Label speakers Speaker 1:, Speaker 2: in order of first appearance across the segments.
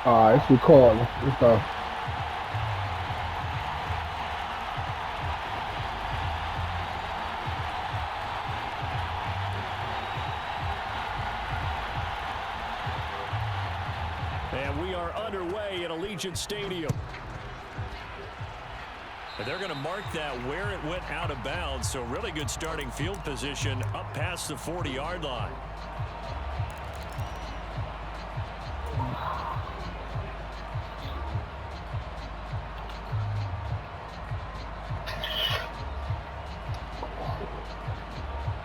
Speaker 1: It's recording. It's
Speaker 2: And we are underway at Allegiant Stadium. And they're going to mark that where it went out of bounds. So really good starting field position up past the 40-yard line.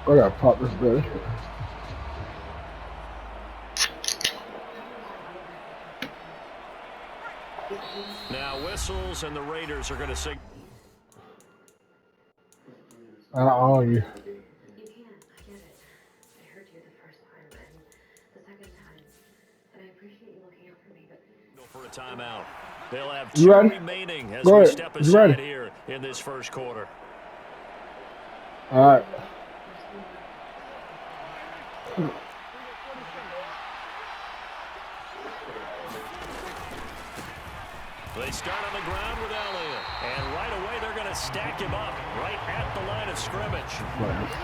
Speaker 1: I gotta pop this bitch.
Speaker 2: Now whistles, and the Raiders are going to sing.
Speaker 1: I own you.
Speaker 3: You can't. I get it. I hurt you the first time and the second time. And I appreciate you looking out for me, but...
Speaker 2: For a timeout. They'll have
Speaker 1: You
Speaker 2: two
Speaker 1: ready?
Speaker 2: remaining as
Speaker 1: Go
Speaker 2: we
Speaker 1: ahead.
Speaker 2: step
Speaker 1: You
Speaker 2: aside
Speaker 1: ready?
Speaker 2: here in this first quarter.
Speaker 1: All right.
Speaker 2: They start on the ground with Elliott. And right away, they're going to stack him up right at the line of scrimmage.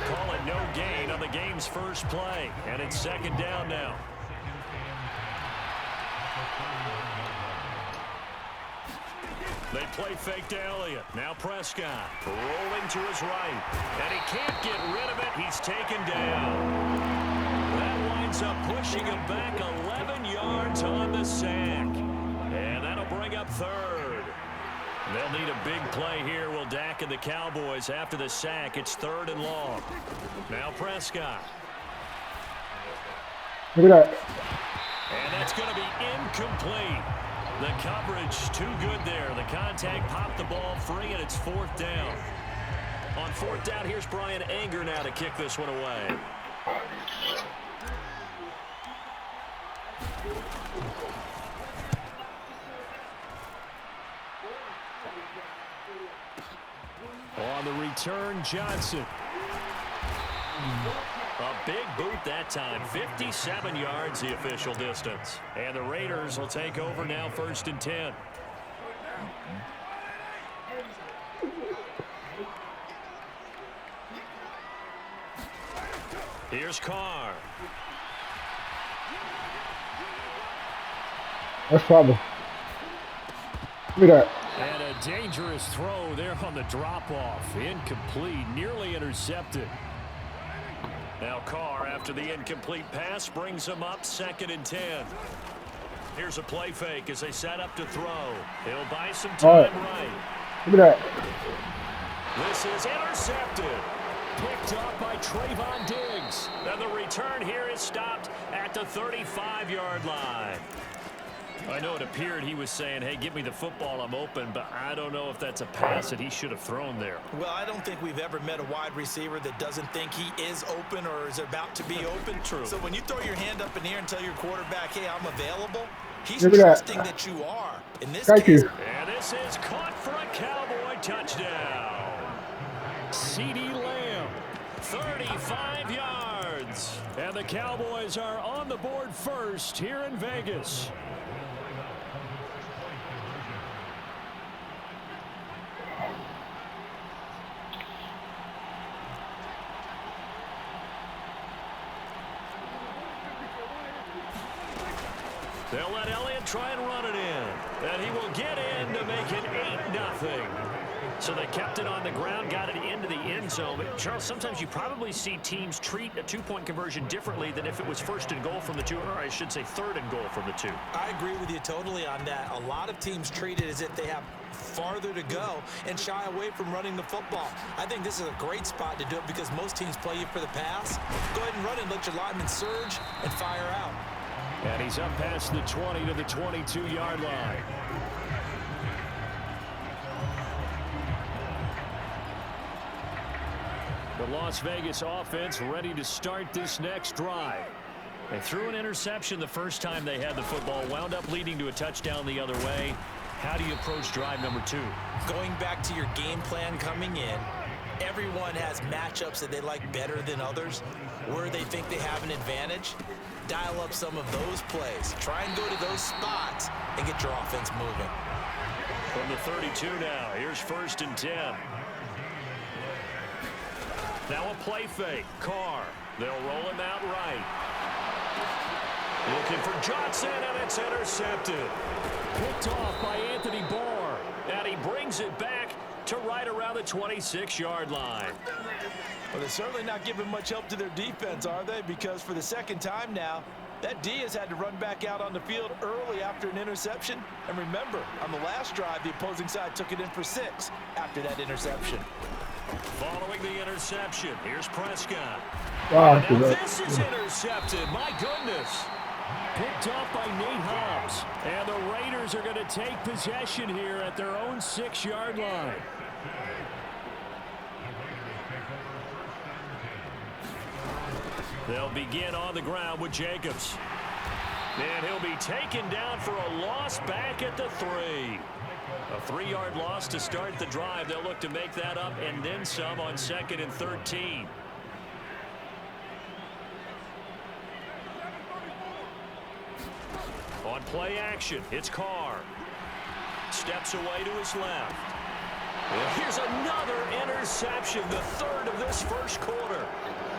Speaker 2: Call it no gain on the game's first play. And it's second down now. They play fake to Elliott. Now Prescott rolling to his right. And he can't get rid of it. He's taken down. That winds up pushing him back 11 yards on the sack. And that'll bring up third. They'll need a big play here, will Dak and the Cowboys. After the sack, it's third and long. Now Prescott.
Speaker 1: Look at that.
Speaker 2: And that's going to be incomplete. The coverage too good there. The contact popped the ball free, and it's fourth down. On fourth down, here's Brian Anger now to kick this one away. On the return, Johnson. A big boot that time. 57 yards the official distance. And the Raiders will take over now, first and 10. Here's Carr.
Speaker 1: That's trouble. Look at that.
Speaker 2: And a dangerous throw there on the drop-off. Incomplete, nearly intercepted. Now Carr, after the incomplete pass, brings him up second and 10. Here's a play fake as they set up to throw. He'll buy some time right.
Speaker 1: Look at that.
Speaker 2: This is intercepted. Picked up by Trayvon Diggs. And the return here is stopped at the 35-yard line. I know it appeared he was saying, hey, give me the football, I'm open, but I don't know if that's a pass that he should have thrown there.
Speaker 4: Well, I don't think we've ever met a wide receiver that doesn't think he is open or is about to be open.
Speaker 2: True.
Speaker 4: So when you throw your hand up in the air and tell your quarterback, hey, I'm available, he's
Speaker 1: Look at that.
Speaker 4: trusting that you are. In this
Speaker 1: Thank
Speaker 4: case,
Speaker 1: you.
Speaker 2: And this is caught for a Cowboy touchdown. CeeDee Lamb, 35 yards. And the Cowboys are on the board first here in Vegas. They'll let Elliott try and run it in. And he will get in to make it 8-0. So they kept it on the ground, got it into the end zone. But Charles, sometimes you probably see teams treat a two-point conversion differently than if it was first and goal from the two, or I should say third and goal from the two.
Speaker 4: I agree with you totally on that. A lot of teams treat it as if they have farther to go and shy away from running the football. I think this is a great spot to do it because most teams play you for the pass. Go ahead and run it, let your lineman surge and fire out.
Speaker 2: And he's up past the 20 to the 22-yard line. The Las Vegas offense ready to start this next drive. They threw an interception the first time they had the football, wound up leading to a touchdown the other way. How do you approach drive number 2?
Speaker 4: Going back to your game plan coming in, everyone has matchups that they like better than others, where they think they have an advantage. dial up some of those plays. Try and go to those spots and get your offense moving.
Speaker 2: From the 32 now, here's 1st and 10. Now a play fake. Carr. They'll roll him out right. Looking for Johnson, and it's intercepted. Picked off by Anthony Barr. And he brings it back to right around the 26-yard line.
Speaker 4: Well, they're certainly not giving much help to their defense, are they? Because for the second time now, that D has had to run back out on the field early after an interception. And remember, on the last drive, the opposing side took it in for 6 after that interception.
Speaker 2: Following the interception, here's Prescott.
Speaker 1: Wow,
Speaker 2: Now this is intercepted. My goodness. Picked off by Nate Hobbs. And the Raiders are going to take possession here at their own 6-yard line. They'll begin on the ground with Jacobs. And he'll be taken down for a loss back at the 3. A 3-yard loss to start the drive. They'll look to make that up and then some on 2nd and 13. On play action, it's Carr. Steps away to his left. Here's another interception, the 3rd of this first quarter.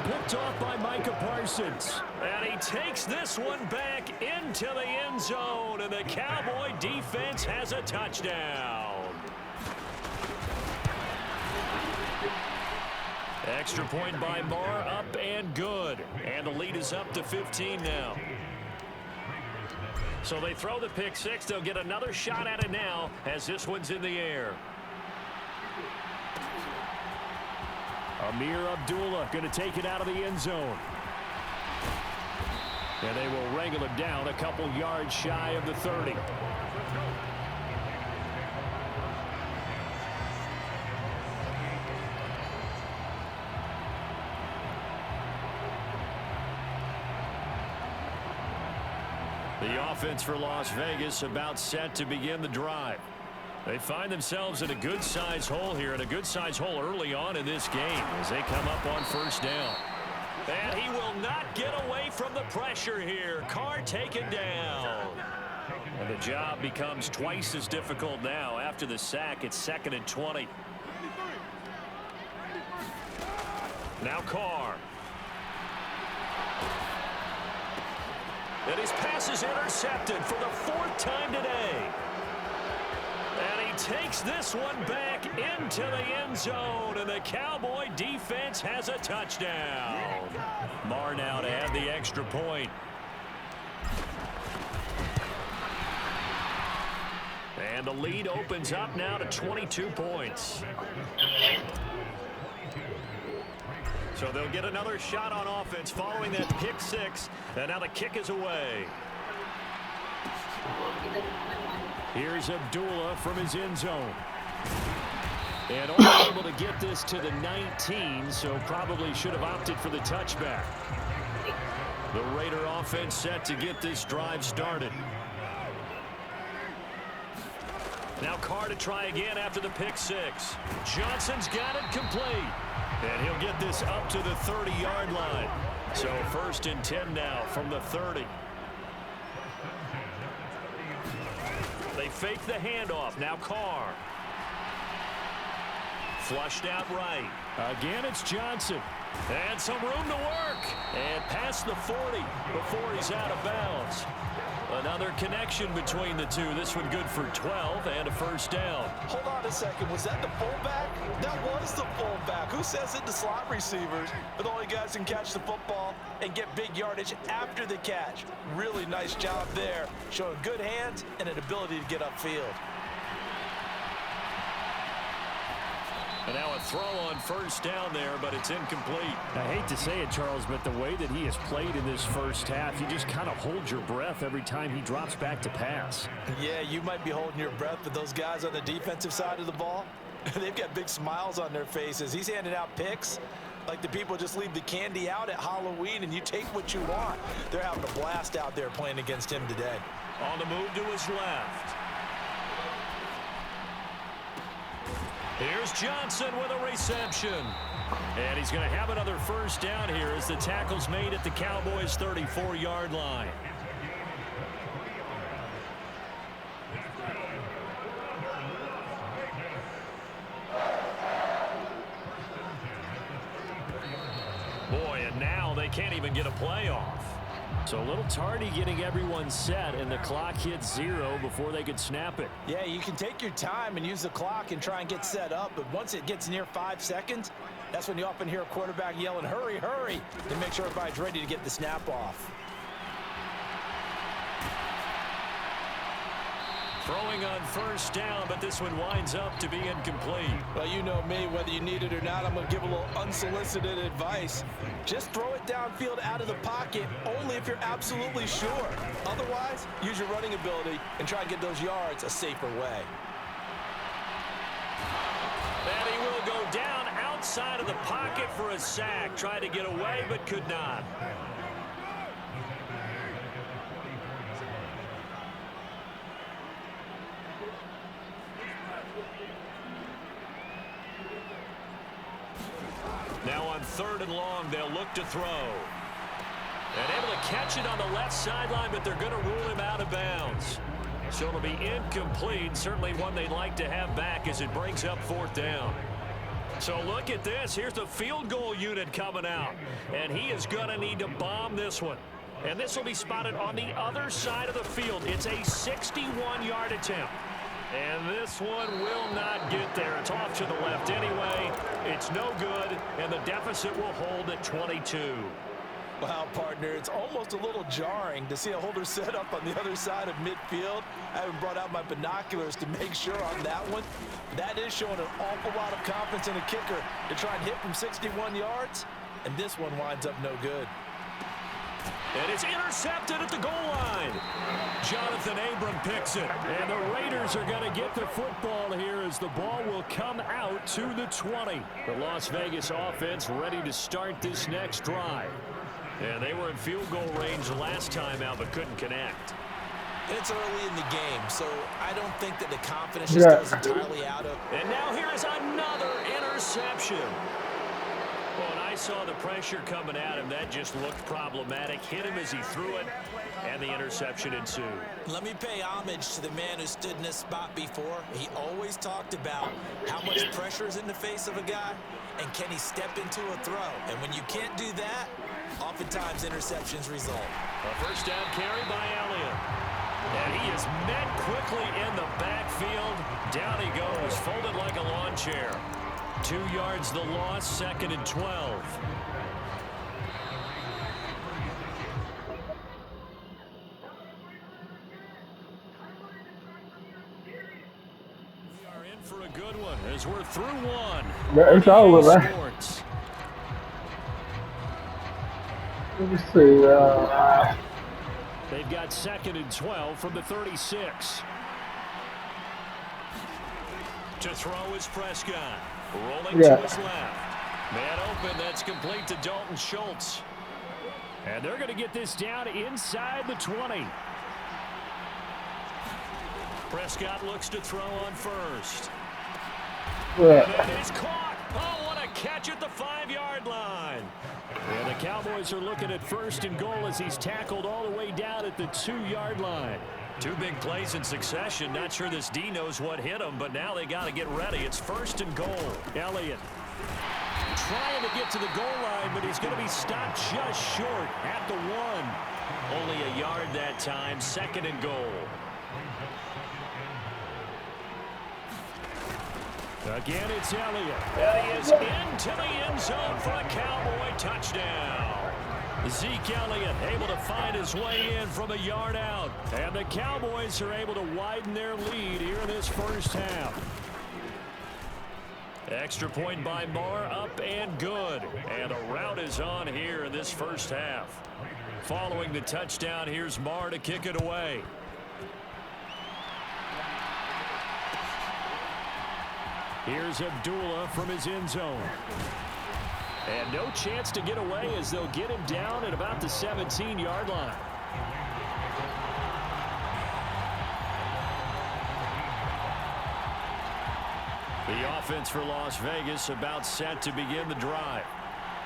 Speaker 2: Picked off by Micah Parsons. And he takes this one back into the end zone, and the Cowboy defense has a touchdown. Extra point by Barr, up and good. And the lead is up to 15 now. So they throw the pick 6. They'll get another shot at it now as this one's in the air. Amir Abdullah going to take it out of the end zone. And they will wrangle it down a couple yards shy of the 30. The offense for Las Vegas about set to begin the drive. They find themselves in a good-sized hole here, and a good-sized hole early on in this game as they come up on 1st down. And he will not get away from the pressure here. Carr taken down. And the job becomes twice as difficult now after the sack. It's 2nd and 20. Now Carr. And his pass is intercepted for the 4th time today. And he takes this one back into the end zone, and the Cowboy defense has a touchdown. Marr now to add the extra point. And the lead opens up now to 22 points. So they'll get another shot on offense following that pick 6, and now the kick is away. Here's Abdullah from his end zone. And only able to get this to the 19, so probably should have opted for the touchback. The Raider offense set to get this drive started. Now Carr to try again after the pick 6. Johnson's got it complete. And he'll get this up to the 30-yard line. So 1st and 10 now from the 30. They fake the handoff. Now Carr. Flushed out right. Again, it's Johnson. And some room to work. And past the 40 before he's out of bounds. Another connection between the two. This one good for 12 and a 1st down.
Speaker 4: Hold on a second. Was that the fullback? That was the fullback. Who says it? The slot receivers are the only guys who can catch the football and get big yardage after the catch. Really nice job there, showing good hands and an ability to get upfield.
Speaker 2: And now a throw on 1st down there, but it's incomplete.
Speaker 5: I hate to say it, Charles, but the way that he has played in this first half, you just kind of hold your breath every time he drops back to pass.
Speaker 4: Yeah, you might be holding your breath, but those guys on the defensive side of the ball, they've got big smiles on their faces. He's handing out picks like the people just leave the candy out at Halloween and you take what you want. They're having a blast out there playing against him today.
Speaker 2: On the move to his left. Here's Johnson with a reception. And he's going to have another first down here as the tackle's made at the Cowboys' 34-yard line. Boy, and now they can't even get a play off.
Speaker 5: So a little tardy getting everyone set, and the clock hits 0 before they could snap it.
Speaker 4: Yeah, you can take your time and use the clock and try and get set up, but once it gets near 5 seconds, that's when you often hear a quarterback yelling, hurry, hurry, to make sure everybody's ready to get the snap off.
Speaker 2: Throwing on first down, but this one winds up to be incomplete.
Speaker 4: Well, you know me, whether you need it or not, I'm going to give a little unsolicited advice. Just throw it downfield out of the pocket, only if you're absolutely sure. Otherwise, use your running ability and try and get those yards a safer way.
Speaker 2: And he will go down outside of the pocket for a sack. Tried to get away, but could not. Now on 3rd and long, they'll look to throw. And able to catch it on the left sideline, but they're going to rule him out of bounds. So it'll be incomplete. Certainly one they'd like to have back as it brings up 4th down. So look at this. Here's the field goal unit coming out. And he is going to need to bomb this one. And this will be spotted on the other side of the field. It's a 61-yard attempt. And this one will not get there. It's off to the left anyway. It's no good, and the deficit will hold at 22.
Speaker 4: Wow, partner, it's almost a little jarring to see a holder set up on the other side of midfield. I haven't brought out my binoculars to make sure on that one. That is showing an awful lot of confidence in a kicker to try and hit from 61 yards, and this one winds up no good.
Speaker 2: And it's intercepted at the goal line. Jonathan Abram picks it. And the Raiders are going to get the football here as the ball will come out to the 20. The Las Vegas offense ready to start this next drive. And they were in field goal range last time out but couldn't connect.
Speaker 4: It's early in the game, so I don't think that the confidence just goes entirely out of.
Speaker 2: And now here is another interception. Well, and I saw the pressure coming at him. That just looked problematic. Hit him as he threw it, and the interception ensued.
Speaker 4: Let me pay homage to the man who stood in this spot before. He always talked about how much pressure is in the face of a guy, and can he step into a throw. And when you can't do that, oftentimes interceptions result.
Speaker 2: A first down carry by Elliott. And he is met quickly in the backfield. Down he goes, folded like a lawn chair. 2 yards the loss, 2nd and 12. We are in for a good one as we're through one.
Speaker 1: Yeah, it's over, man. Let me see.
Speaker 5: They've got 2nd and 12 from the 36.
Speaker 2: To throw is Prescott. Rolling to his left. Man open, that's complete to Dalton Schultz.
Speaker 5: And they're going to get this down inside the 20.
Speaker 2: Prescott looks to throw on first.
Speaker 1: Yeah.
Speaker 2: And it is caught. Oh, what a catch at the 5-yard line.
Speaker 5: And the Cowboys are looking at 1st and goal as he's tackled all the way down at the 2-yard line.
Speaker 2: 2 big plays in succession. Not sure this D knows what hit him, but now they got to get ready. It's 1st and goal.
Speaker 5: Elliott trying to get to the goal line, but he's going to be stopped just short at the 1.
Speaker 2: Only a yard that time. 2nd and goal.
Speaker 5: Again, it's Elliott.
Speaker 2: And he is into the end zone for a Cowboy touchdown. Zeke Elliott able to find his way in from a yard out.
Speaker 5: And the Cowboys are able to widen their lead here in this first half.
Speaker 2: Extra point by Marr, up and good. And a rout is on here in this first half. Following the touchdown, here's Marr to kick it away.
Speaker 5: Here's Abdullah from his end zone. And no chance to get away as they'll get him down at about the 17-yard line. The offense for Las Vegas about set to begin the drive.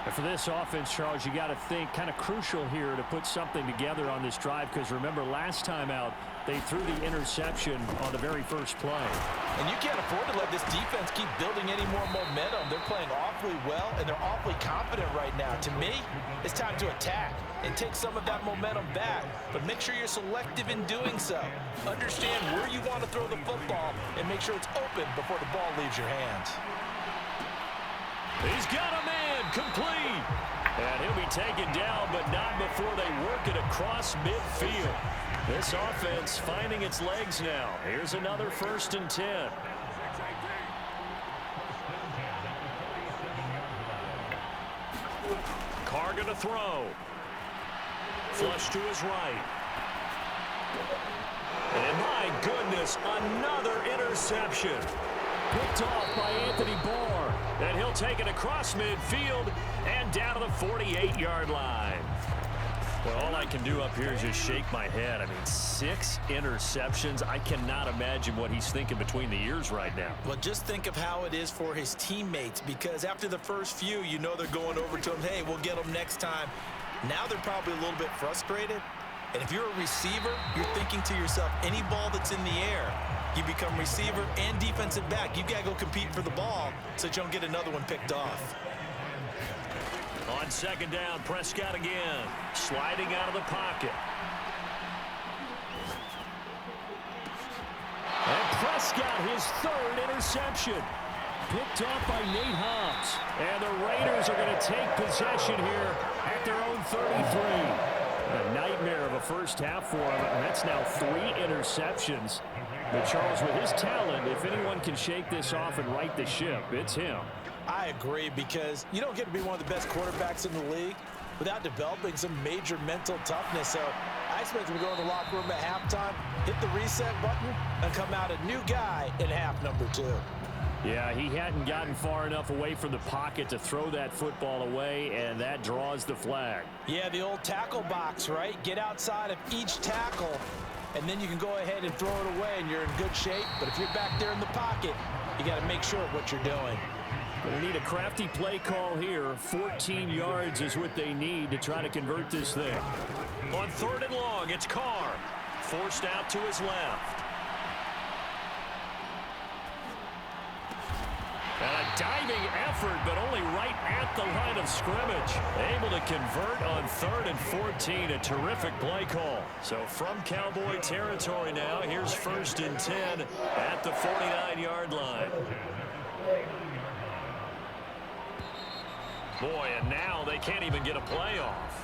Speaker 6: And for this offense, Charles, you got to think kind of crucial here to put something together on this drive, because remember last time out they threw the interception on the very first play.
Speaker 4: And you can't afford to let this defense keep building any more momentum. They're playing awfully well, and they're awfully confident right now. To me, it's time to attack and take some of that momentum back, but make sure you're selective in doing so. Understand where you want to throw the football and make sure it's open before the ball leaves your hands.
Speaker 5: He's got a man complete. And he'll be taken down, but not before they work it across midfield. This offense finding its legs now. Here's another 1st and 10. Carr gonna throw. Flush to his right. And my goodness, another interception. Picked off by Anthony Barr. And he'll take it across midfield and down to the 48-yard line. Well, all I can do up here is just shake my head. I mean, 6 interceptions. I cannot imagine what he's thinking between the ears right now.
Speaker 4: Well, just think of how it is for his teammates, because after the first few, you know they're going over to him, hey, we'll get them next time. Now they're probably a little bit frustrated. And if you're a receiver, you're thinking to yourself, any ball that's in the air, you become receiver and defensive back. You got to go compete for the ball so that you don't get another one picked off.
Speaker 5: On 2nd down, Prescott again, sliding out of the pocket. And Prescott, his 3rd interception. Picked off by Nate Hobbs. And the Raiders are going to take possession here at their own 33. A nightmare of a first half for him, and that's now 3 interceptions. But Charles, with his talent, if anyone can shake this off and right the ship, it's him.
Speaker 4: I agree, because you don't get to be one of the best quarterbacks in the league without developing some major mental toughness. So I expect him to go in the locker room at halftime, hit the reset button, and come out a new guy in half number 2.
Speaker 5: Yeah, he hadn't gotten far enough away from the pocket to throw that football away, and that draws the flag.
Speaker 4: Yeah, the old tackle box, right? Get outside of each tackle, and then you can go ahead and throw it away, and you're in good shape. But if you're back there in the pocket, you got to make sure of what you're doing.
Speaker 5: They need a crafty play call here. 14 yards is what they need to try to convert this thing. On 3rd and long, it's Carr. Forced out to his left. And a diving effort, but only right at the line of scrimmage. Able to convert on 3rd and 14. A terrific play call. So from Cowboy territory now, here's 1st and 10 at the 49-yard line. Boy, and now they can't even get a play off.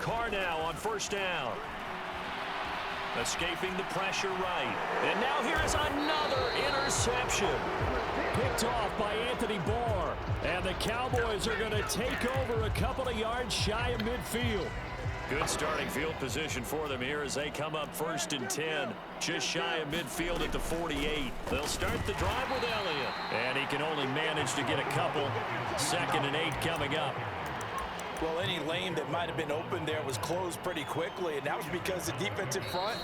Speaker 5: Carr now on 1st down. Escaping the pressure right. And now here is another interception. Picked off by Anthony Barr. And the Cowboys are going to take over a couple of yards shy of midfield. Good starting field position for them here as they come up 1st and 10. Just shy of midfield at the 48. They'll start the drive with Elliott. And he can only manage to get a couple. 2nd and 8 coming up.
Speaker 4: Well, any lane that might have been open there was closed pretty quickly, and that was because the defensive front,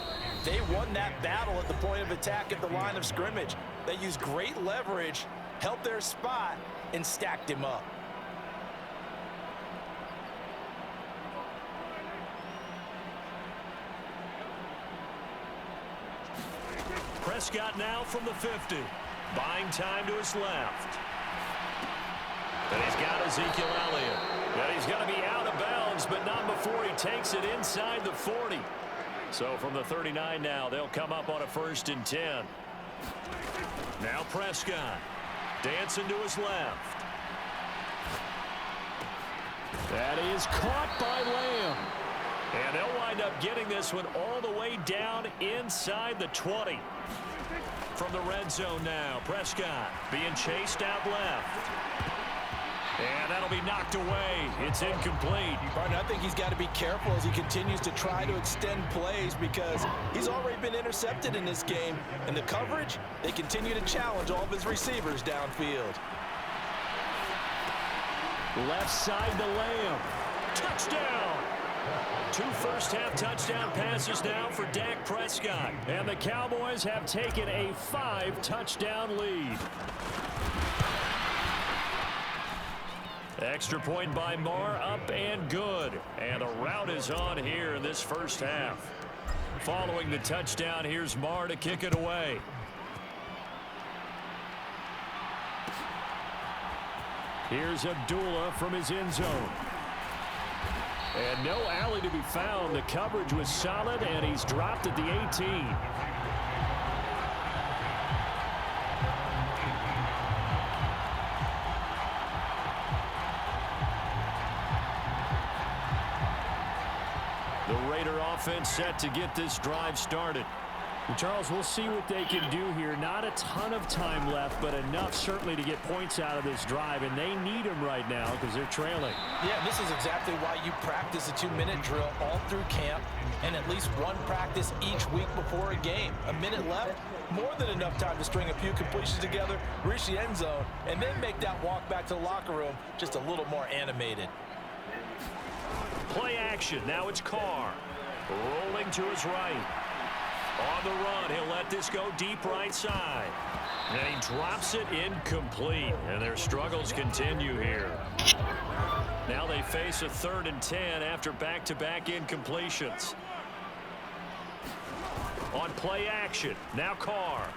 Speaker 4: they won that battle at the point of attack at the line of scrimmage. They used great leverage, held their spot, and stacked him up.
Speaker 5: Prescott now from the 50. Buying time to his left. And he's got Ezekiel Elliott. And he's going to be out of bounds, but not before he takes it inside the 40. So from the 39 now, they'll come up on a 1st and 10. Now Prescott. Dancing to his left. That is caught by Lamb. And they'll wind up getting this one all the way down inside the 20. From the red zone now, Prescott being chased out left.
Speaker 6: And that'll be knocked away. It's incomplete.
Speaker 4: Partner, I think he's got to be careful as he continues to try to extend plays because he's already been intercepted in this game. And the coverage, they continue to challenge all of his receivers downfield.
Speaker 6: Left side to Lamb. Touchdown. 2 first-half touchdown passes now for Dak Prescott. And the Cowboys have taken a 5-touchdown lead. Extra point by Marr, up and good. And a rout is on here in this first half. Following the touchdown, here's Marr to kick it away. Here's Abdullah from his end zone. And no alley to be found. The coverage was solid, and he's dropped at the 18. The Raider offense set to get this drive started. And Charles, we'll see what they can do here. Not a ton of time left, but enough certainly to get points out of this drive, and they need them right now because they're trailing.
Speaker 4: Yeah, this is exactly why you practice a 2-minute drill all through camp and at least one practice each week before a game. A minute left, more than enough time to string a few completions together, reach the end zone, and then make that walk back to the locker room just a little more animated.
Speaker 6: Play action. Now it's Carr. Rolling to his right. On the run, he'll let this go deep right side. And he drops it incomplete. And their struggles continue here. Now they face a 3rd and 10 after back-to-back incompletions. On play action, now Carr.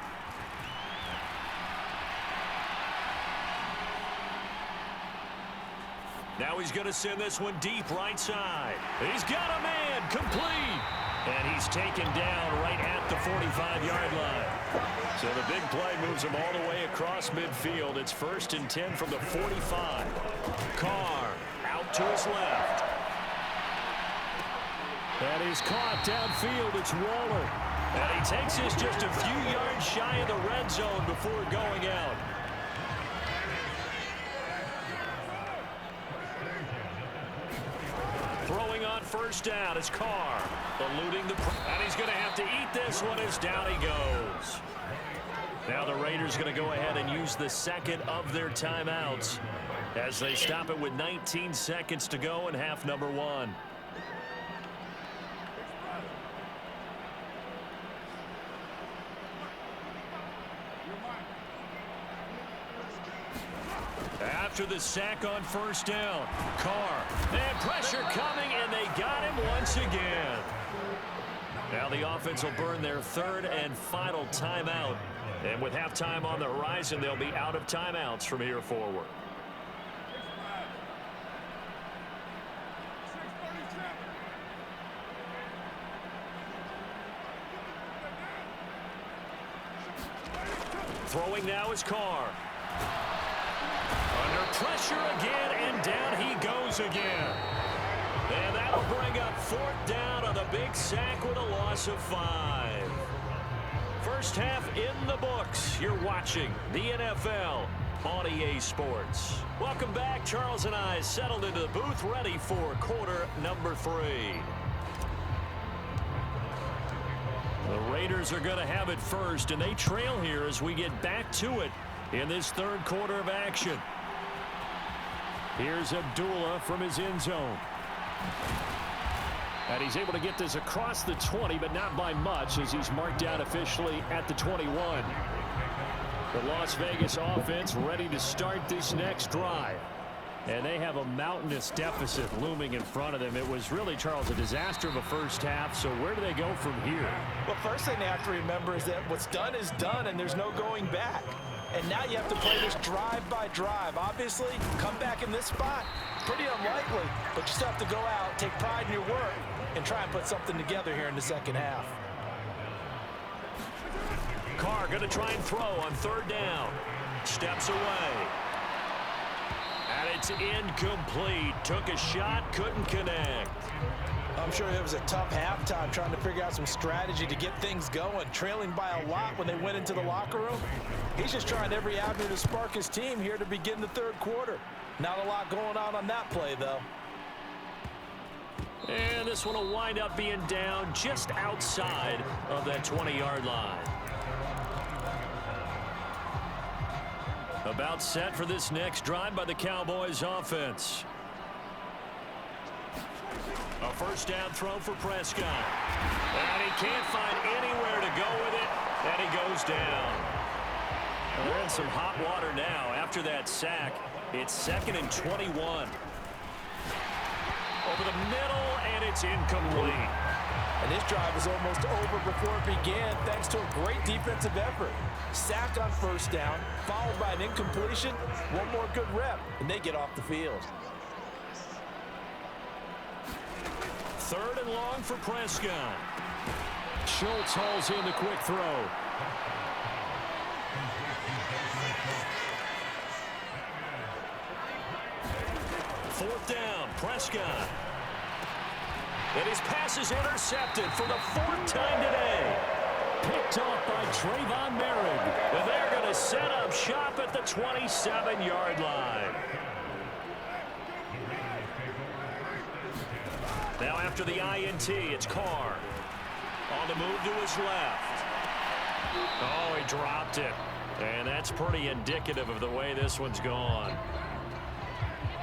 Speaker 6: Now he's going to send this one deep right side. He's got a man, complete. And he's taken down right at the 45-yard line. So the big play moves him all the way across midfield. It's 1st and 10 from the 45. Carr out to his left. And he's caught downfield. It's Waller. And he takes this just a few yards shy of the red zone before going out. Throwing on 1st down is Carr. Eluding the... And he's going to have to eat this one as down he goes. Now the Raiders going to go ahead and use the 2nd of their timeouts as they stop it with 19 seconds to go in half number 1. After the sack on 1st down, Carr, and pressure coming, and they got him once again. Now the offense will burn their 3rd and final timeout. And with halftime on the horizon, they'll be out of timeouts from here forward. Throwing now is Carr. Under pressure again, and down he goes again. And that'll bring up 4th down on the big sack with a loss of 5. First half in the books. You're watching the NFL on EA Sports. Welcome back. Charles and I settled into the booth, ready for quarter number 3. The Raiders are going to have it first, and they trail here as we get back to it in this 3rd quarter of action. Here's Abdullah from his end zone. And he's able to get this across the 20, but not by much as he's marked down officially at the 21. The Las Vegas offense ready to start this next drive. And they have a mountainous deficit looming in front of them. It was really, Charles, a disaster of a first half. So where do they go from here?
Speaker 4: Well, first thing they have to remember is that what's done is done, and there's no going back. And now you have to play this drive by drive. Obviously, come back in this spot, pretty unlikely. But you still have to go out, take pride in your work, and try and put something together here in the 2nd half.
Speaker 6: Carr going to try and throw on 3rd down. Steps away. And it's incomplete. Took a shot, couldn't connect.
Speaker 4: I'm sure it was a tough halftime trying to figure out some strategy to get things going, trailing by a lot when they went into the locker room. He's just trying every avenue to spark his team here to begin the third quarter. Not a lot going on that play, though.
Speaker 2: And this one will wind up being down just outside of that 20-yard line. About set for this next drive by the Cowboys offense. A first down throw for Prescott. And he can't find anywhere to go with it, and he goes down. Well, they're in some hot water now after that sack. It's 2nd and 21. Over the middle, and it's incomplete.
Speaker 4: And this drive was almost over before it began thanks to a great defensive effort. Sack on first down, followed by an incompletion. One more good rep, and they get off the field.
Speaker 2: 3rd and long for Prescott. Schultz hauls in the quick throw. Fourth down, Prescott. And his pass is intercepted for the 4th time today. Picked off by Trayvon Merrick. And they're going to set up shop at the 27-yard line. Now after the INT, it's Carr. On the move to his left. Oh, he dropped it. And that's pretty indicative of the way this one's gone.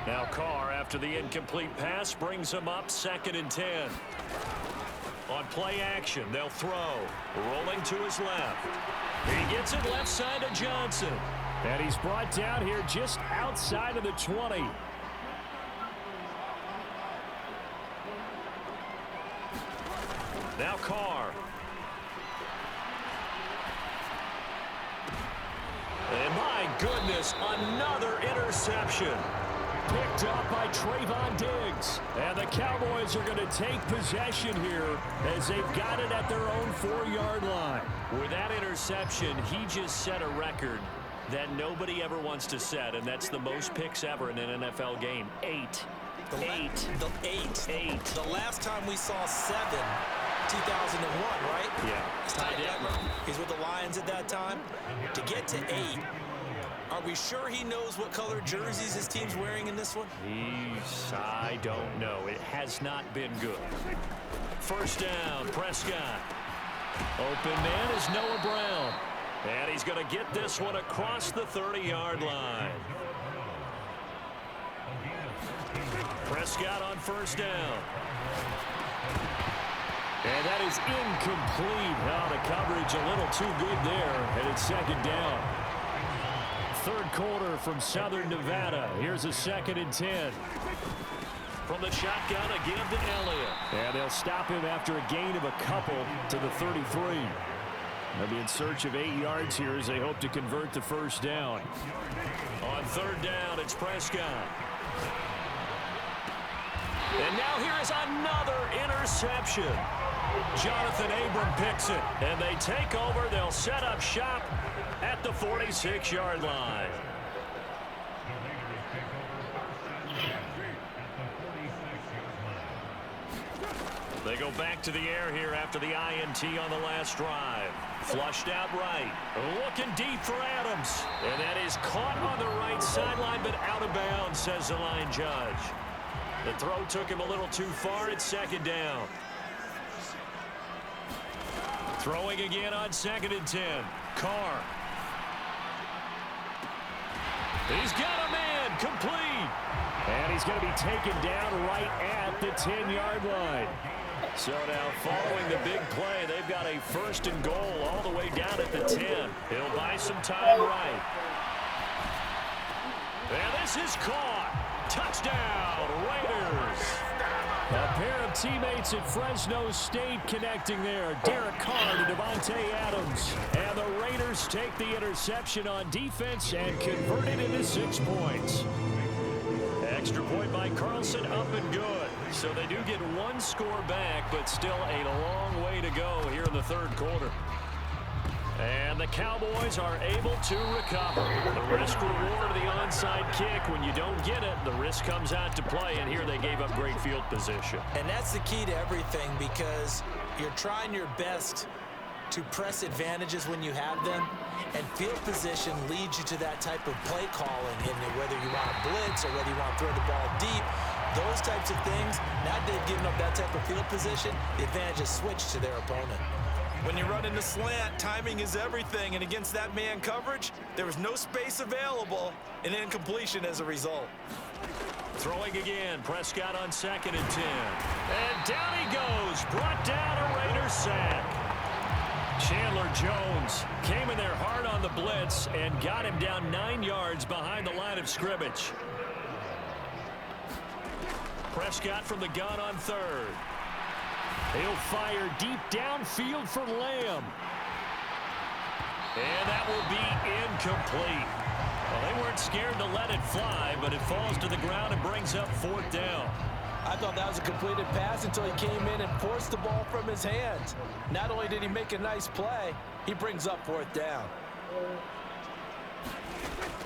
Speaker 2: Now Carr, after the incomplete pass, brings him up 2nd and 10. On play action, they'll throw. Rolling to his left. He gets it left side to Johnson. And he's brought down here just outside of the 20. Now Carr. And my goodness, another interception. Picked up by Trayvon Diggs. And the Cowboys are going to take possession here as they've got it at their own 4-yard line. With that interception, he just set a record that nobody ever wants to set, and that's the most picks ever in an NFL game. 8. Eight.
Speaker 4: The last time we saw 7, 2001, right?
Speaker 2: Yeah.
Speaker 4: Ty Detmer, he's with the Lions at that time. To get to 8, are we sure he knows what color jerseys his team's wearing in this one?
Speaker 2: I don't know. It has not been good. First down, Prescott. Open man is Noah Brown. And he's going to get this one across the 30-yard line. Prescott on first down. And that is incomplete. Oh, the coverage a little too good there. And it's 2nd down. 3rd quarter from Southern Nevada. Here's a 2nd and 10. From the shotgun again to Elliott. And they'll stop him after a gain of a couple to the 33. They'll be in search of 8 yards here as they hope to convert the first down. On 3rd down, it's Prescott. And now here is another interception. Jonathan Abram picks it, and they take over. They'll set up shop at the 46-yard line. They go back to the air here after the INT on the last drive. Flushed out right. Looking deep for Adams. And that is caught on the right sideline, but out of bounds, says the line judge. The throw took him a little too far. It's 2nd down. Throwing again on 2nd and 10. Carr. He's got a man complete. And he's going to be taken down right at the 10-yard line. So now following the big play, they've got a 1st and goal all the way down at the 10. He'll buy some time right. And this is caught. Touchdown, Raiders. A pair of teammates at Fresno State connecting there. Derek Carr to Devontae Adams. And the Raiders take the interception on defense and convert it into 6 points. Extra point by Carlson, up and good. So they do get 1 score back, but still a long way to go here in the 3rd quarter. And the Cowboys are able to recover. The risk reward of the onside kick. When you don't get it, the risk comes out to play, and here they gave up great field position.
Speaker 4: And that's the key to everything, because you're trying your best to press advantages when you have them, and field position leads you to that type of play calling, and whether you want to blitz or whether you want to throw the ball deep, those types of things. Now they've given up that type of field position, the advantage is switched to their opponent. When you run into slant, timing is everything, and against that man coverage, there was no space available, and incompletion as a result.
Speaker 2: Throwing again, Prescott on 2nd and 10. And down he goes, brought down a Raiders sack. Chandler Jones came in there hard on the blitz and got him down 9 yards behind the line of scrimmage. Prescott from the gun on 3rd. He'll fire deep downfield for Lamb. And that will be incomplete. Well, they weren't scared to let it fly, but it falls to the ground and brings up 4th down.
Speaker 4: I thought that was a completed pass until he came in and forced the ball from his hands. Not only did he make a nice play, he brings up 4th down.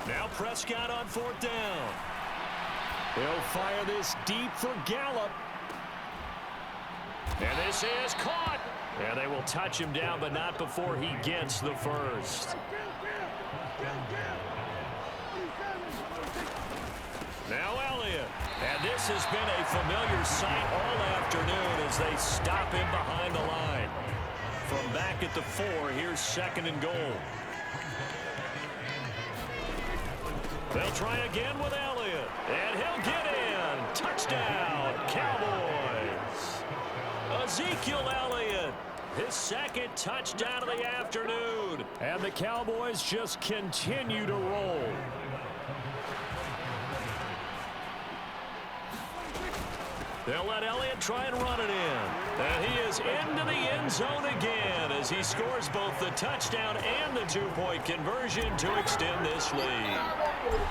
Speaker 2: Now Prescott on 4th down. He'll fire this deep for Gallup. And this is caught. And they will touch him down, but not before he gets the first. Now Elliott. And this has been a familiar sight all afternoon as they stop him behind the line. From back at the 4, here's 2nd and goal. They'll try again with Elliott. And he'll get in. Touchdown, Cowboys. Ezekiel Elliott, his 2nd touchdown of the afternoon. And the Cowboys just continue to roll. They'll let Elliott try and run it in. And he is into the end zone again as he scores both the touchdown and the 2-point conversion to extend this lead.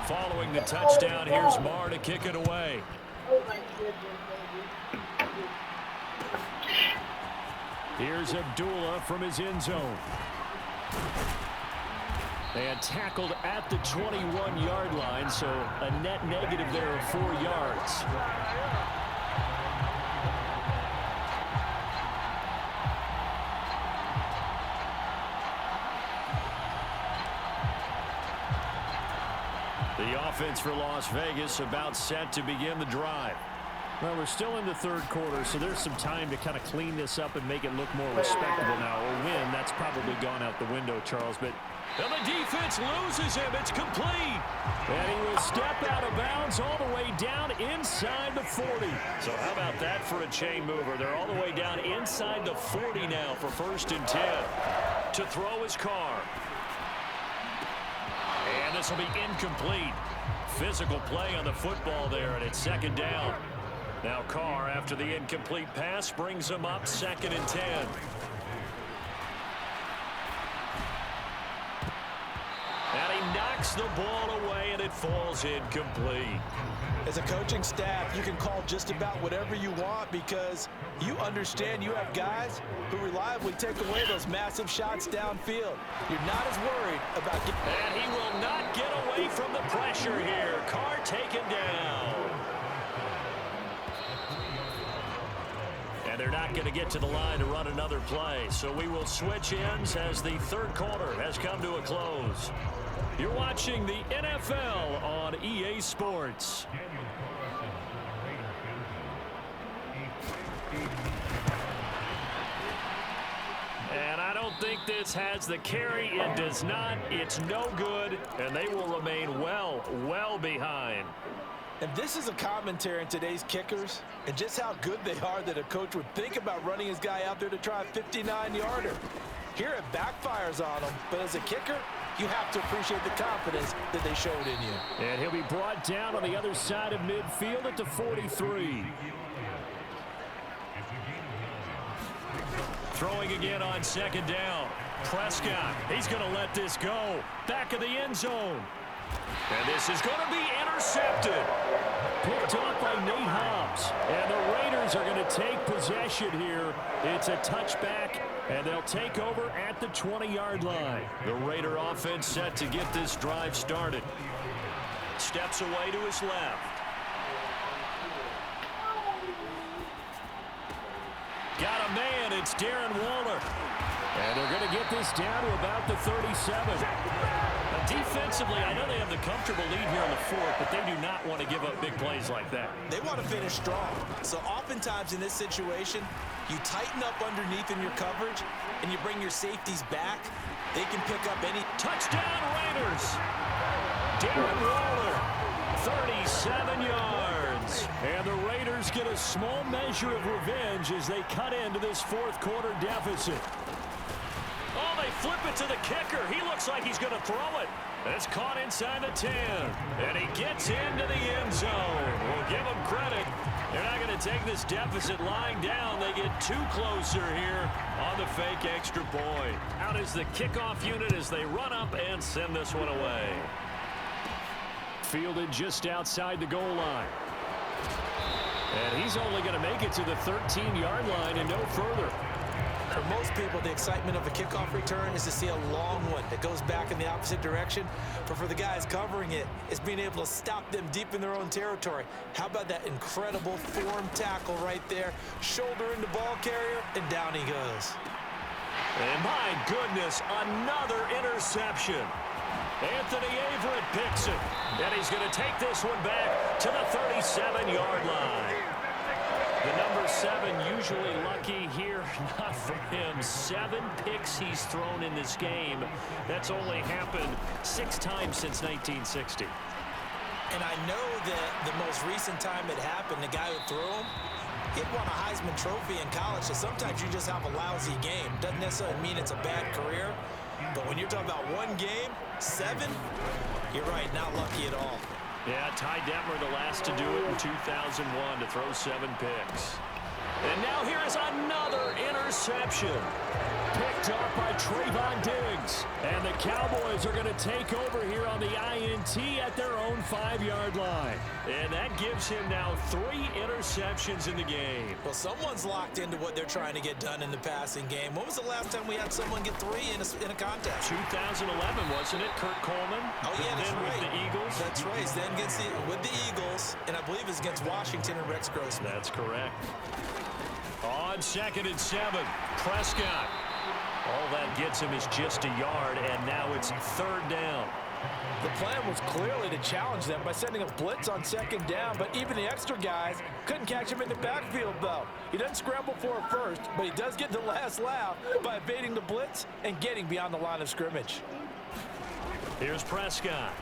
Speaker 2: Following the touchdown, here's Marr to kick it away. Here's Abdullah from his end zone. And tackled at the 21-yard line, so a net negative there of 4 yards. The offense for Las Vegas about set to begin the drive. Well, we're still in the 3rd quarter, so there's some time to kind of clean this up and make it look more respectable now. A win, that's probably gone out the window, Charles. But and the defense loses him. It's complete. And he will step out of bounds all the way down inside the 40. So how about that for a chain mover? They're all the way down inside the 40 now for 1st and 10. To throw his Carr. And this will be incomplete. Physical play on the football there, and it's 2nd down. Now Carr, after the incomplete pass, brings him up 2nd and 10. And he knocks the ball away, and it falls incomplete.
Speaker 4: As a coaching staff, you can call just about whatever you want because you understand you have guys who reliably take away those massive shots downfield. You're not as worried about getting...
Speaker 2: And he will not get away from the pressure here. Carr taken down. And they're not going to get to the line to run another play. So we will switch ends as the 3rd quarter has come to a close. You're watching the NFL on EA Sports. And I don't think this has the carry. It does not. It's no good. And they will remain well behind.
Speaker 4: And this is a commentary on today's kickers and just how good they are that a coach would think about running his guy out there to try a 59-yarder. Here it backfires on him, but as a kicker, you have to appreciate the confidence that they showed in you.
Speaker 2: And he'll be brought down on the other side of midfield at the 43. Throwing again on 2nd down. Prescott, he's going to let this go. Back of the end zone. And this is going to be intercepted. Picked off by Nate Hobbs. And the Raiders are going to take possession here. It's a touchback
Speaker 5: And they'll take over at the 20-yard line.
Speaker 2: The Raider offense set to get this drive started. Steps away to his left. Got a man. It's Darren Waller.
Speaker 5: And they're going to get this down to about the 37.
Speaker 2: Now, defensively, I know they have the comfortable lead here in the fourth, but they do not want to give up big plays like that.
Speaker 4: They want to finish strong. So oftentimes in this situation, you tighten up underneath in your coverage, and you bring your safeties back. They can pick up any.
Speaker 2: Touchdown, Raiders. Darren Waller, 37 yards.
Speaker 5: And the Raiders get a small measure of revenge as they cut into this fourth quarter deficit.
Speaker 2: Oh, they flip it to the kicker. He looks like he's going to throw it. It's caught inside the 10. And he gets into the end zone. We'll give him credit. They're not going to take this deficit lying down. They get too closer here on the fake extra point. Out is the kickoff unit as they run up and send this one away.
Speaker 5: Fielded just outside the goal line. And he's only going to make it to the 13-yard line and no further.
Speaker 4: For most people, the excitement of a kickoff return is to see a long one that goes back in the opposite direction. But for the guys covering it, it's being able to stop them deep in their own territory. How about that incredible form tackle right there? Shoulder into ball carrier, and down he goes.
Speaker 2: And my goodness, another interception. Anthony Averett picks it. And he's going to take this one back to the 37-yard line. The number 7 usually lucky here, not for him. 7 picks he's thrown in this game. That's only happened 6 times since 1960.
Speaker 4: And I know that the most recent time it happened, the guy who threw him, he won a Heisman Trophy in college. So sometimes you just have a lousy game. Doesn't necessarily mean it's a bad career. But when you're talking about one game, 7, you're right, not lucky at all.
Speaker 2: Yeah, Ty Detmer, the last to do it in 2001, to throw 7 picks. And now here is another interception.
Speaker 5: Picked off by Trayvon Diggs. And the Cowboys are going to take over here on the INT at their own 5-yard line.
Speaker 2: And that gives him now 3 interceptions in the game.
Speaker 4: Well, someone's locked into what they're trying to get done in the passing game. When was the last time we had someone get 3 in a contest?
Speaker 2: 2011, wasn't it? Kurt Coleman.
Speaker 4: Oh, yeah, that's
Speaker 2: then
Speaker 4: right.
Speaker 2: With the Eagles.
Speaker 4: That's right. Then with the Eagles, and I believe it's against Washington and Rex Grossman.
Speaker 2: That's correct. On 2nd and 7, Prescott. All that gets him is just a yard, and now it's 3rd down.
Speaker 7: The plan was clearly to challenge them by sending a blitz on 2nd down, but even the extra guys couldn't catch him in the backfield, though. He doesn't scramble for it first, but he does get the last laugh by evading the blitz and getting beyond the line of scrimmage.
Speaker 2: Here's Prescott.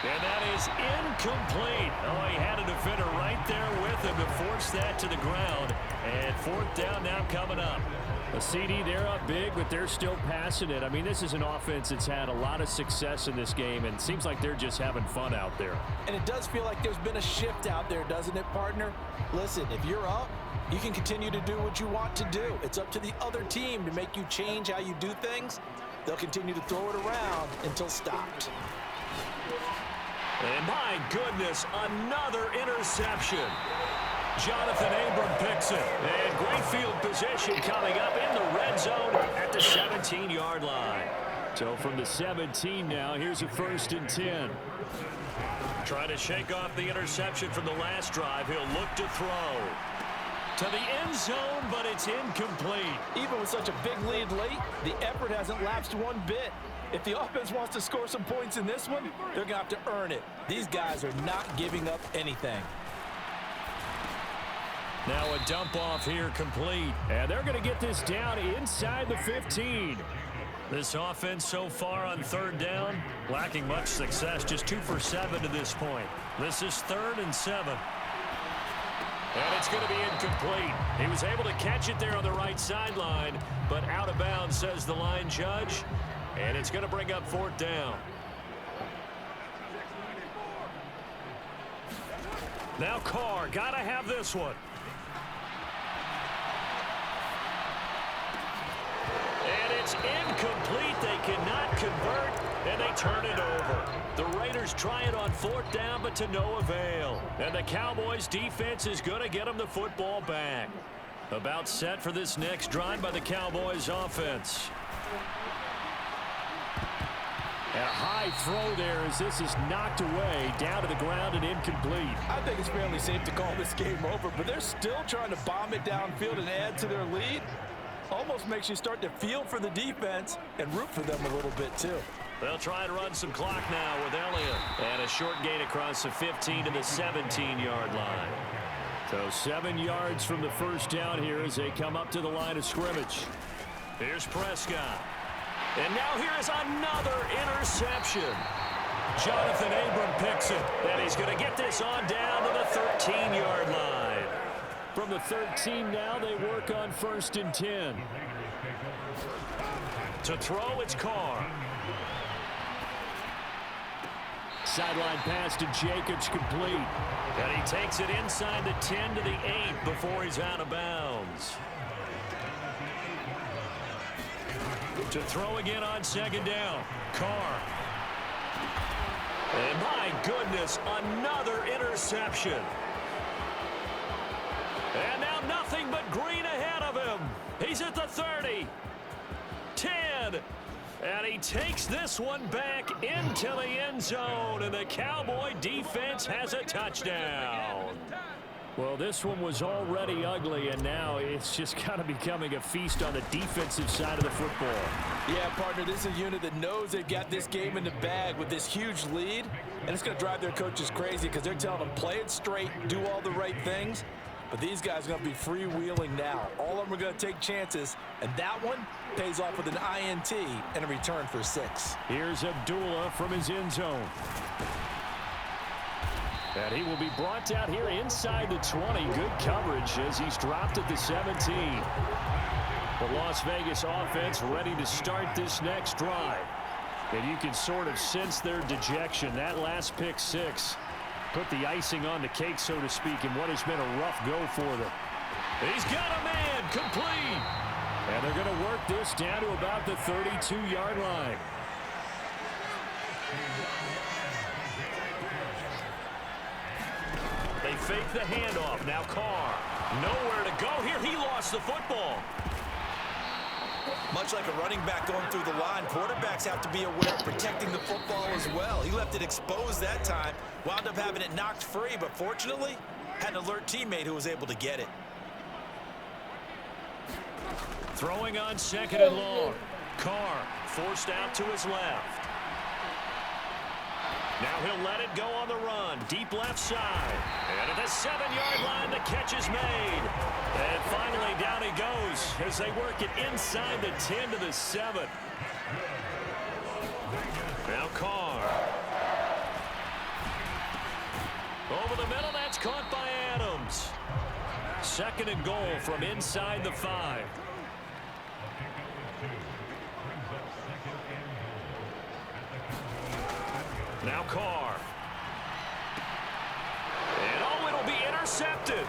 Speaker 2: And that is incomplete. Oh, he had a defender right there with him to force that to the ground. And 4th down now coming up.
Speaker 5: A CD, they're up big, but they're still passing it. I mean, this is an offense that's had a lot of success in this game, and it seems like they're just having fun out there.
Speaker 7: And it does feel like there's been a shift out there, doesn't it, partner? Listen, if you're up, you can continue to do what you want to do. It's up to the other team to make you change how you do things. They'll continue to throw it around until stopped.
Speaker 2: And my goodness, another interception. Jonathan Abram picks it. And great field position coming up in the red zone at the 17-yard line.
Speaker 5: So from the 17 now, here's a 1st and 10.
Speaker 2: Trying to shake off the interception from the last drive. He'll look to throw to the end zone, but it's incomplete.
Speaker 7: Even with such a big lead late, the effort hasn't lapsed one bit. If the offense wants to score some points in this one, they're going to have to earn it. These guys are not giving up anything.
Speaker 2: Now a dump off here complete.
Speaker 5: And they're going to get this down inside the 15.
Speaker 2: This offense so far on 3rd down, lacking much success. Just 2 for 7 to this point. This is 3rd and 7. And it's going to be incomplete. He was able to catch it there on the right sideline, but out of bounds, says the line judge. And it's going to bring up 4th down. Now Carr, got to have this one. And it's incomplete. They cannot convert, and they turn it over. The Raiders try it on 4th down, but to no avail. And the Cowboys defense is going to get them the football back. About set for this next drive by the Cowboys offense.
Speaker 5: A high throw there as this is knocked away, down to the ground and incomplete.
Speaker 7: I think it's fairly safe to call this game over, but they're still trying to bomb it downfield and add to their lead. Almost makes you start to feel for the defense and root for them a little bit too.
Speaker 2: They'll try to run some clock now with Elliott. And a short gain across the 15 to the 17-yard line.
Speaker 5: So 7 yards from the first down here as they come up to the line of scrimmage.
Speaker 2: Here's Prescott. And now here is another interception. Jonathan Abram picks it. And he's going to get this on down to the 13-yard line.
Speaker 5: From the 13 now, they work on 1st and 10.
Speaker 2: To throw, it's Carr.
Speaker 5: Sideline pass to Jacobs, complete.
Speaker 2: And he takes it inside the 10 to the 8 before he's out of bounds. To throw again on 2nd down. Carr. And my goodness, another interception. And now nothing but green ahead of him. He's at the 30. 10. And he takes this one back into the end zone. And the Cowboy defense has a touchdown.
Speaker 5: Well, this one was already ugly, and now it's just kind of becoming a feast on the defensive side of the football.
Speaker 7: Yeah, partner, this is a unit that knows they've got this game in the bag with this huge lead, and it's going to drive their coaches crazy because they're telling them play it straight, do all the right things. But these guys are going to be freewheeling now. All of them are going to take chances, and that one pays off with an INT and a return for 6.
Speaker 5: Here's Abdullah from his end zone. And he will be brought down here inside the 20. Good coverage as he's dropped at the 17. The Las Vegas offense ready to start this next drive. And you can sort of sense their dejection. That last pick 6 put the icing on the cake, so to speak, in what has been a rough go for them.
Speaker 2: He's got a man, complete.
Speaker 5: And they're going to work this down to about the 32-yard line.
Speaker 2: They fake the handoff. Now Carr. Nowhere to go here. He lost the football.
Speaker 4: Much like a running back going through the line, quarterbacks have to be aware of protecting the football as well. He left it exposed that time, wound up having it knocked free, but fortunately, had an alert teammate who was able to get it.
Speaker 2: Throwing on 2nd and long. Carr forced out to his left. Now he'll let it go on the run. Deep left side. And at the 7-yard line, the catch is made. And finally, down he goes as they work it inside the 10 to the 7. Now Carr. Over the middle, that's caught by Adams. 2nd and goal from inside the 5. Now Carr. And oh, it'll be intercepted.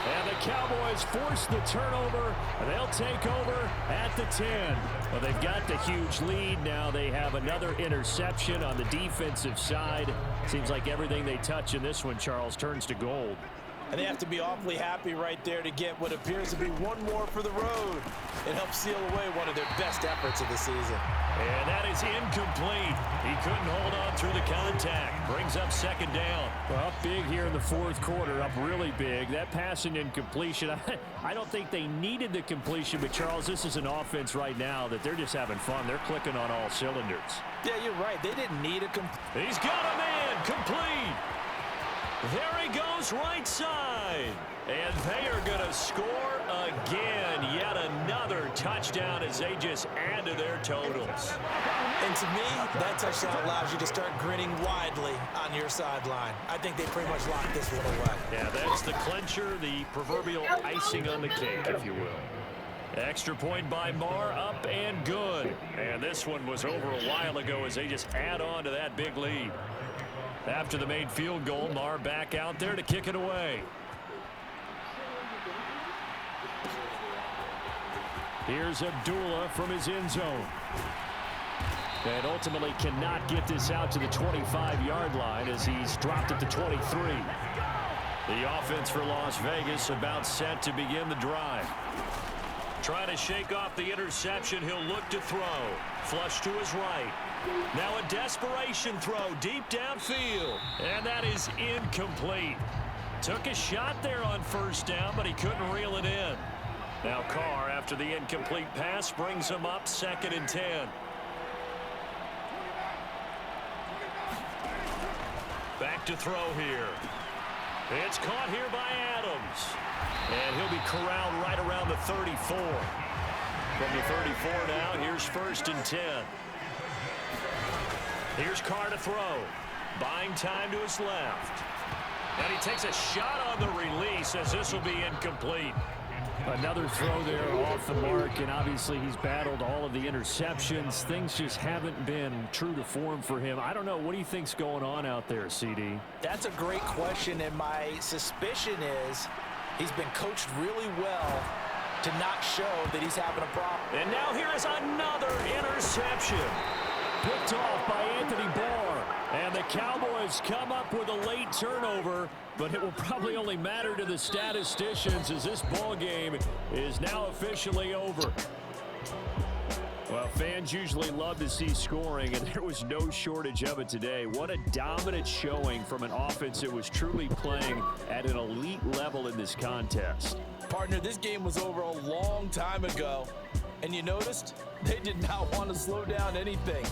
Speaker 5: And the Cowboys force the turnover. They'll take over at the 10. Well, they've got the huge lead. Now they have another interception on the defensive side. Seems like everything they touch in this one, Charles, turns to gold.
Speaker 7: And they have to be awfully happy right there to get what appears to be one more for the road. It helps seal away one of their best efforts of the season.
Speaker 2: And that is incomplete. He couldn't hold on through the contact. Brings up 2nd down.
Speaker 5: Well, up big here in the 4th quarter, up really big. That passing incompletion, I don't think they needed the completion, but Charles, this is an offense right now that they're just having fun. They're clicking on all cylinders.
Speaker 7: Yeah, you're right. They didn't need a
Speaker 2: He's got a man, complete. There he goes, right side. And they are going to score again. Yet another touchdown as they just add to their totals.
Speaker 7: And to me, that touchdown allows you to start grinning widely on your sideline. I think they pretty much locked this one away.
Speaker 2: Yeah, that's the clincher, the proverbial icing on the cake, if you will. Extra point by Marr, up and good. And this one was over a while ago as they just add on to that big lead. After the made field goal, Marr back out there to kick it away.
Speaker 5: Here's Abdullah from his end zone. And ultimately cannot get this out to the 25-yard line as he's dropped at the 23.
Speaker 2: The offense for Las Vegas about set to begin the drive. Trying to shake off the interception. He'll look to throw. Flush to his right. Now a desperation throw deep downfield. And that is incomplete. Took a shot there on first down, but he couldn't reel it in. Now Carr, after the incomplete pass, brings him up 2nd and 10. Back to throw here. It's caught here by Adams. And he'll be corralled right around the 34. From the 34 now, here's 1st and 10. Here's Carr to throw. Buying time to his left. And he takes a shot on the release as this will be incomplete.
Speaker 5: Another throw there off the mark, and obviously he's battled all of the interceptions. Things just haven't been true to form for him. I don't know. What do you think's going on out there, CD?
Speaker 4: That's a great question, and my suspicion is he's been coached really well to not show that he's having a problem.
Speaker 2: And now here is another interception.
Speaker 5: Picked off by Anthony Barr. And the Cowboys come up with a late turnover, but it will probably only matter to the statisticians as this ball game is now officially over. Well, fans usually love to see scoring, and there was no shortage of it today. What a dominant showing from an offense that was truly playing at an elite level in this contest.
Speaker 7: Partner, this game was over a long time ago, and you noticed they did not want to slow down anything.